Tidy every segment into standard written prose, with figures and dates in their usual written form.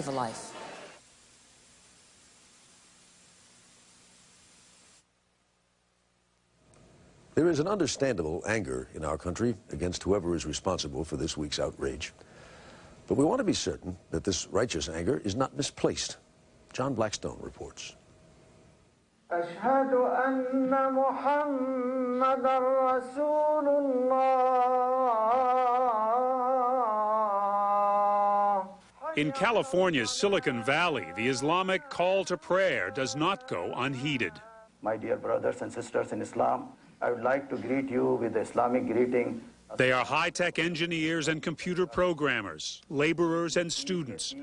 a life. There is an understandable anger in our country against whoever is responsible for this week's outrage. But we want to be certain that this righteous anger is not misplaced. John Blackstone reports. أشهد أن محمدًا رسول الله. In California's Silicon Valley, the Islamic call to prayer does not go unheeded. My dear brothers and sisters in Islam, I would like to greet you with the Islamic greeting. They are high-tech engineers and computer programmers, laborers and students,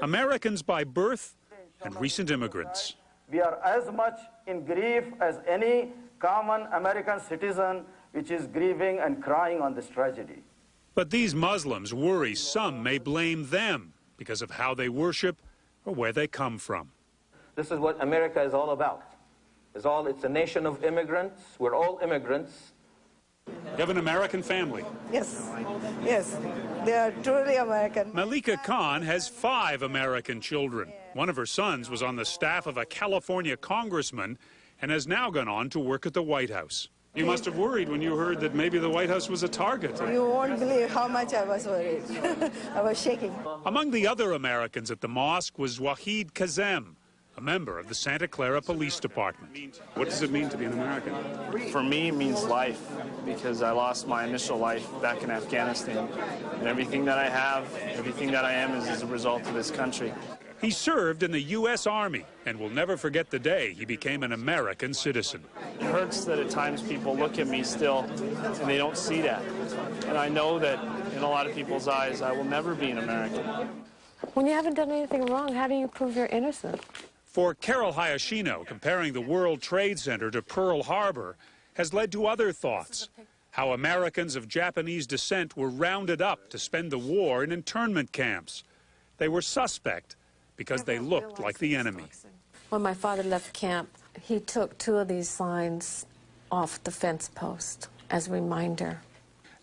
Americans by birth and recent immigrants. We are as much in grief as any common American citizen which is grieving and crying on this tragedy. But these Muslims worry some may blame them because of how they worship or where they come from. This is what America is all about. It's a nation of immigrants. We're all immigrants. You have an American family? Yes, yes, they are truly American. Malika Khan has 5 American children. One of her sons was on the staff of a California congressman and has now gone on to work at the White House. You must have worried when you heard that maybe the White House was a target. You won't believe how much I was worried. I was shaking. Among the other Americans at the mosque was Wahid Kazem, a member of the Santa Clara Police Department. What does it mean to be an American? For me, it means life, because I lost my initial life back in Afghanistan. And everything that I have, everything that I am is as a result of this country. He served in the U.S. Army and will never forget the day he became an American citizen. It hurts that at times people look at me still and they don't see that. And I know that in a lot of people's eyes, I will never be an American. When you haven't done anything wrong, how do you prove you're innocent? For Carol Hayashino, comparing the World Trade Center to Pearl Harbor has led to other thoughts. How Americans of Japanese descent were rounded up to spend the war in internment camps. They were suspect because they looked like the enemy. When my father left camp, he took 2 of these signs off the fence post as a reminder.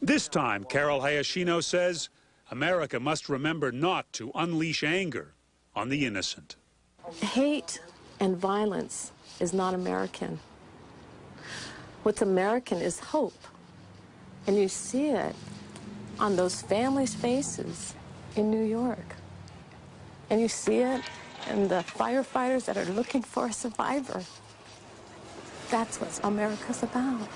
This time, Carol Hayashino says, America must remember not to unleash anger on the innocent. Hate and violence is not American. What's American is hope. And you see it on those families' faces in New York. And you see it in the firefighters that are looking for a survivor. That's what America's about.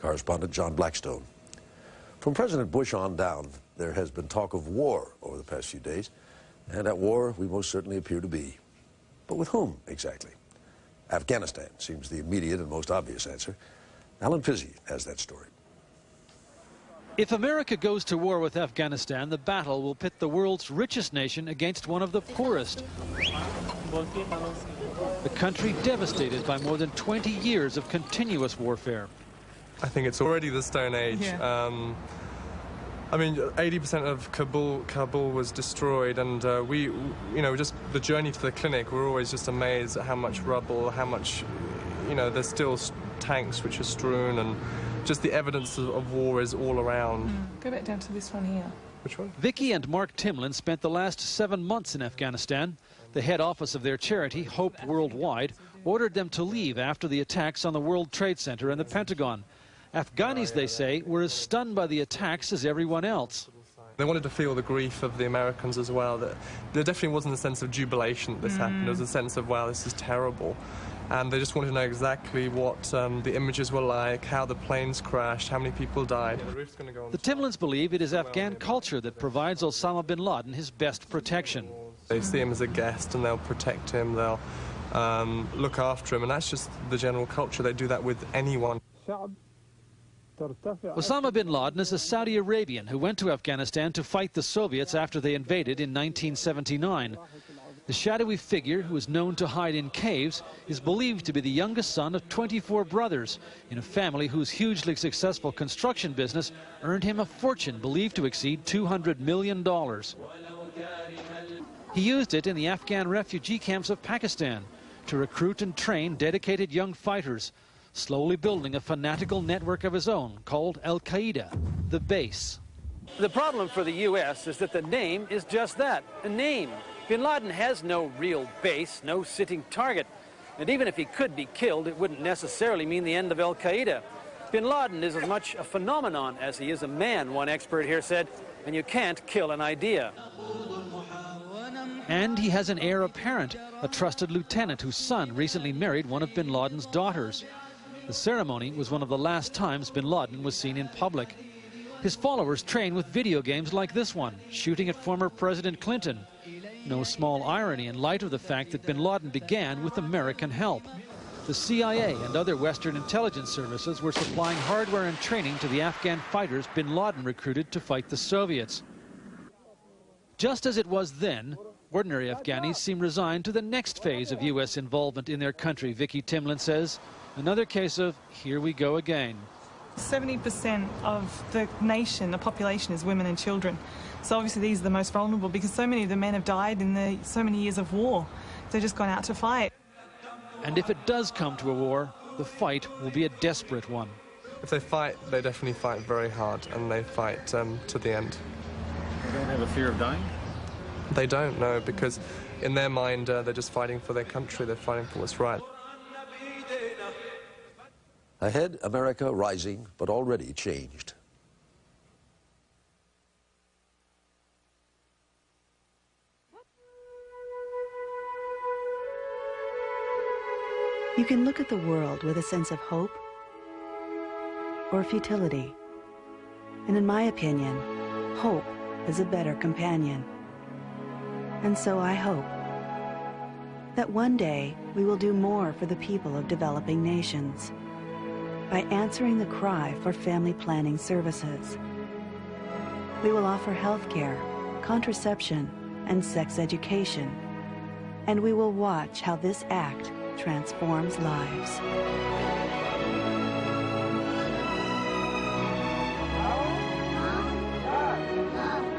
Correspondent John Blackstone. From President Bush on down, there has been talk of war over the past few days. And at war, we most certainly appear to be. But with whom, exactly? Afghanistan seems the immediate and most obvious answer. Alan Pizzi has that story. If America goes to war with Afghanistan, the battle will pit the world's richest nation against one of the poorest. The country devastated by more than 20 years of continuous warfare. I think it's already the Stone Age. Yeah. I mean, 80% of Kabul was destroyed, and just the journey to the clinic, we're always just amazed at how much rubble, how much, there's still tanks which are strewn, and just the evidence of war is all around. Go back down to this one here. Which one? Vicky and Mark Timlin spent the last 7 months in Afghanistan. The head office of their charity, Hope Worldwide, ordered them to leave after the attacks on the World Trade Center and the Pentagon. Afghanis, they say, were as stunned by the attacks as everyone else. They wanted to feel the grief of the Americans as well. That there definitely wasn't a sense of jubilation that this happened. There was a sense of, wow, this is terrible. And they just wanted to know exactly what the images were like, how the planes crashed, how many people died. The Timlins believe it is Afghan culture that provides Osama bin Laden his best protection. They see him as a guest and they'll protect him, they'll look after him, and that's just the general culture. They do that with anyone. Osama bin Laden is a Saudi Arabian who went to Afghanistan to fight the Soviets after they invaded in 1979. The shadowy figure, who is known to hide in caves, is believed to be the youngest son of 24 brothers in a family whose hugely successful construction business earned him a fortune believed to exceed $200 million. He used it in the Afghan refugee camps of Pakistan to recruit and train dedicated young fighters, slowly building a fanatical network of his own called Al-Qaeda, the base. The problem for the U.S. is that the name is just that, a name. Bin Laden has no real base, no sitting target. And even if he could be killed, it wouldn't necessarily mean the end of Al-Qaeda. Bin Laden is as much a phenomenon as he is a man, one expert here said, and you can't kill an idea. And he has an heir apparent, a trusted lieutenant whose son recently married one of bin Laden's daughters. The ceremony was one of the last times bin Laden was seen in public. His followers train with video games like this one, shooting at former President Clinton. No small irony in light of the fact that bin Laden began with American help. The CIA and other Western intelligence services were supplying hardware and training to the Afghan fighters bin Laden recruited to fight the Soviets. Just as it was then, ordinary Afghanis seem resigned to the next phase of U.S. involvement in their country, Vicky Timlin says. Another case of here we go again. 70% of the nation, the population, is women and children. So obviously these are the most vulnerable because so many of the men have died in so many years of war. They've just gone out to fight. And if it does come to a war, the fight will be a desperate one. If they fight, they definitely fight very hard, and they fight to the end. They don't have a fear of dying? They don't, no, because in their mind, they're just fighting for their country, they're fighting for what's right. Ahead, America rising, but already changed. You can look at the world with a sense of hope or futility. And in my opinion, hope is a better companion. And so I hope that one day we will do more for the people of developing nations by answering the cry for family planning services. We will offer health care, contraception, and sex education. And we will watch how this act transforms lives.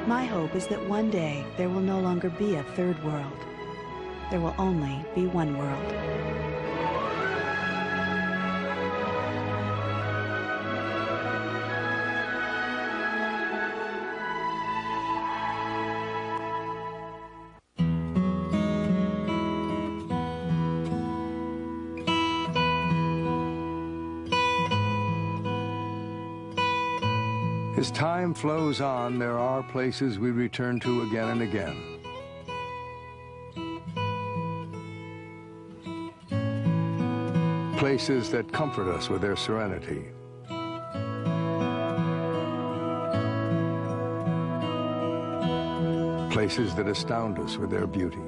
My hope is that one day there will no longer be a third world. There will only be one world. As time flows on, there are places we return to again and again. Places that comfort us with their serenity. Places that astound us with their beauty.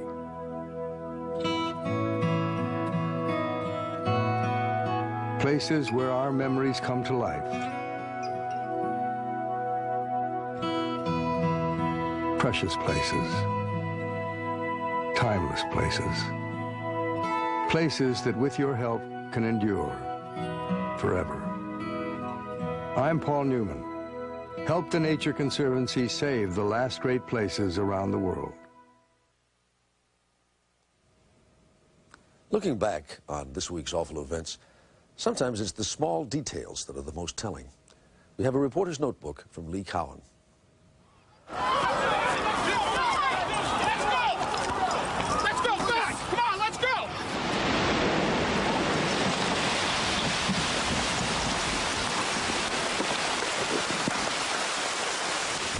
Places where our memories come to life. Precious places, timeless places, places that with your help can endure forever. I'm Paul Newman. Help the Nature Conservancy save the last great places around the world. Looking back on this week's awful events, sometimes it's the small details that are the most telling. We have a reporter's notebook from Lee Cowan.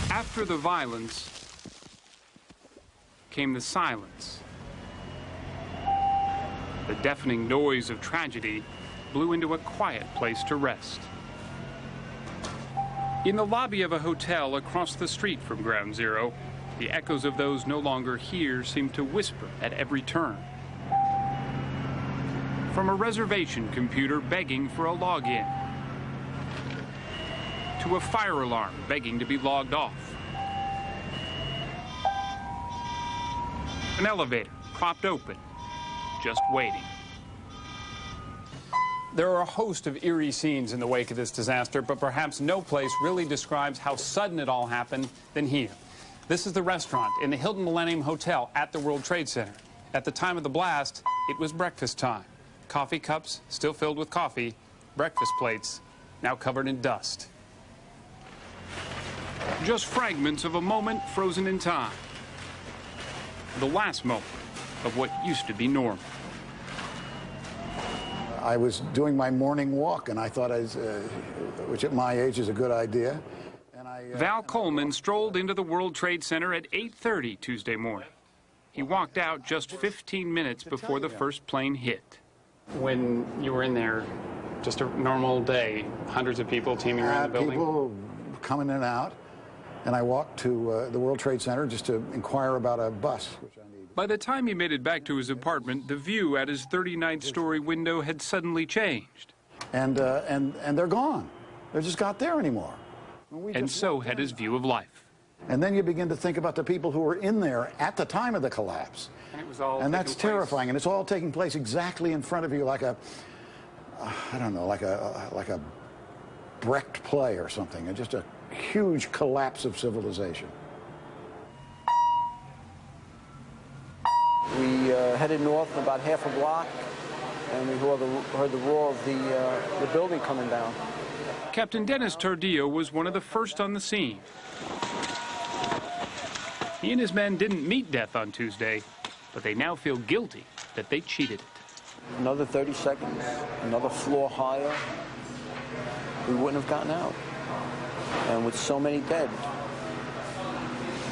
After the violence came the silence. The deafening noise of tragedy blew into a quiet place to rest. In the lobby of a hotel across the street from Ground Zero, the echoes of those no longer here seem to whisper at every turn. From a reservation computer begging for a login, to a fire alarm begging to be logged off. An elevator propped open, just waiting. There are a host of eerie scenes in the wake of this disaster, but perhaps no place really describes how sudden it all happened than here. This is the restaurant in the Hilton Millennium Hotel at the World Trade Center. At the time of the blast, it was breakfast time. Coffee cups still filled with coffee, breakfast plates now covered in dust. Just fragments of a moment frozen in time. The last moment of what used to be normal. I was doing my morning walk, and I thought, which at my age is a good idea. Val Coleman strolled into the World Trade Center at 8:30 Tuesday morning. He walked out just 15 minutes before the first plane hit. When you were in there, just a normal day, hundreds of people teaming around the building? People coming in and out, and I walked to the World Trade Center just to inquire about a bus, which I needed. By the time he made it back to his apartment, the view at his 39-story window had suddenly changed. And they're gone. They're just not there anymore. And so had his view of life. And then you begin to think about the people who were in there at the time of the collapse. And it was all and that's terrifying, and it's all taking place exactly in front of you, like a, I don't know, like a Brecht play or something, and just a huge collapse of civilization. We headed north about half a block, and we heard the roar of the building coming down. Captain Dennis Tardillo was one of the first on the scene. He and his men didn't meet death on Tuesday, but they now feel guilty that they cheated it. Another 30 seconds, another floor higher, we wouldn't have gotten out. And with so many dead,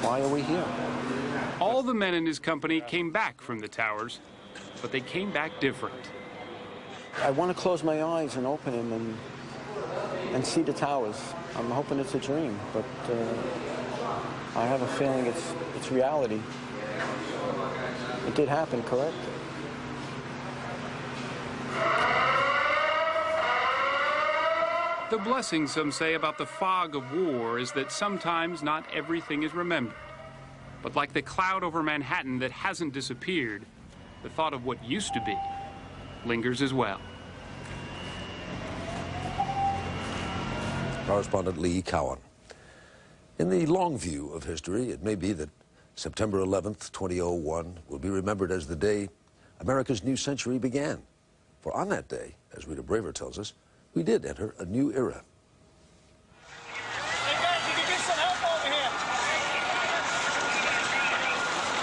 why are we here? All the men in his company came back from the towers, but they came back different. I want to close my eyes and open them and see the towers. I'm hoping it's a dream, but I have a feeling it's reality. It did happen, correct? The blessing, some say, about the fog of war is that sometimes not everything is remembered. But like the cloud over Manhattan that hasn't disappeared, the thought of what used to be lingers as well. Correspondent Lee Cowan. In the long view of history, it may be that September 11th, 2001 will be remembered as the day America's new century began. For on that day, as Rita Braver tells us, we did enter a new era. Hey guys, you can get some help over here.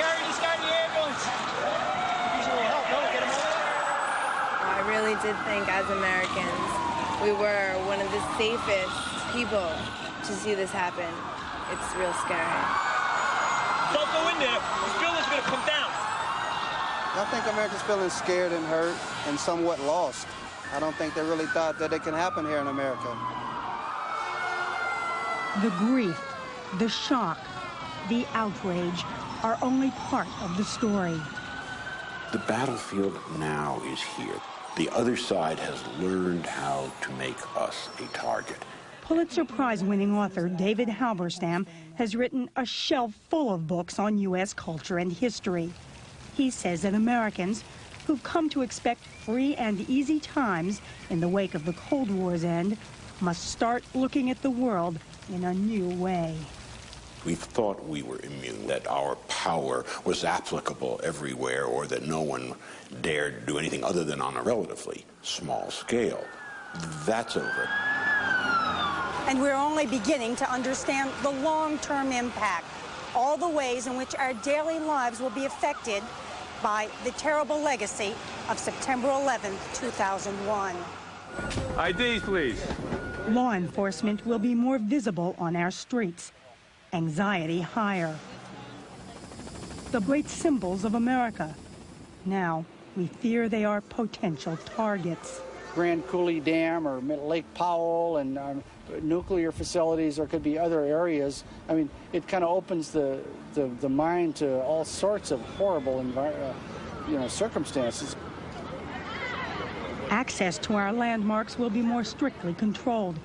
Carry this guy in the ambulance. Need a little help, no? Get him over there. I really did think as Americans, we were one of the safest people to see this happen. It's real scary. Don't go in there. This building's gonna come down. I think Americans feeling scared and hurt and somewhat lost. I don't think they really thought that it can happen here in America. The grief, the shock, the outrage are only part of the story. The battlefield now is here. The other side has learned how to make us a target. Pulitzer Prize-winning author David Halberstam has written a shelf full of books on U.S. culture and history. He says that Americans who've come to expect free and easy times in the wake of the Cold War's end must start looking at the world in a new way. We thought we were immune, that our power was applicable everywhere, or that no one dared do anything other than on a relatively small scale. That's over. And we're only beginning to understand the long-term impact, all the ways in which our daily lives will be affected by the terrible legacy of September 11th, 2001. IDs, please. Law enforcement will be more visible on our streets, anxiety higher. The great symbols of America. Now, we fear they are potential targets. Grand Coulee Dam or Lake Powell and nuclear facilities, there could be other areas. I mean, it kind of opens the mind to all sorts of horrible circumstances. Access to our landmarks will be more strictly controlled.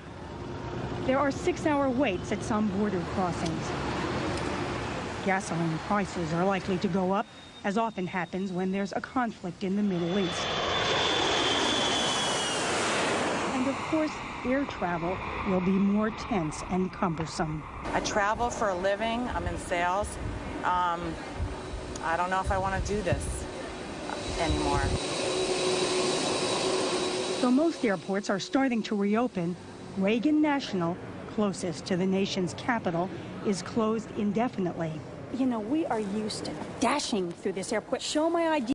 There are 6-hour waits at some border crossings. Gasoline prices are likely to go up, as often happens when there's a conflict in the Middle East. And of course, air travel will be more tense and cumbersome. I travel for a living. I'm in sales. I don't know if I want to do this anymore. Though most airports are starting to reopen, Reagan National, closest to the nation's capital, is closed indefinitely. You know, we are used to dashing through this airport. Show my ID.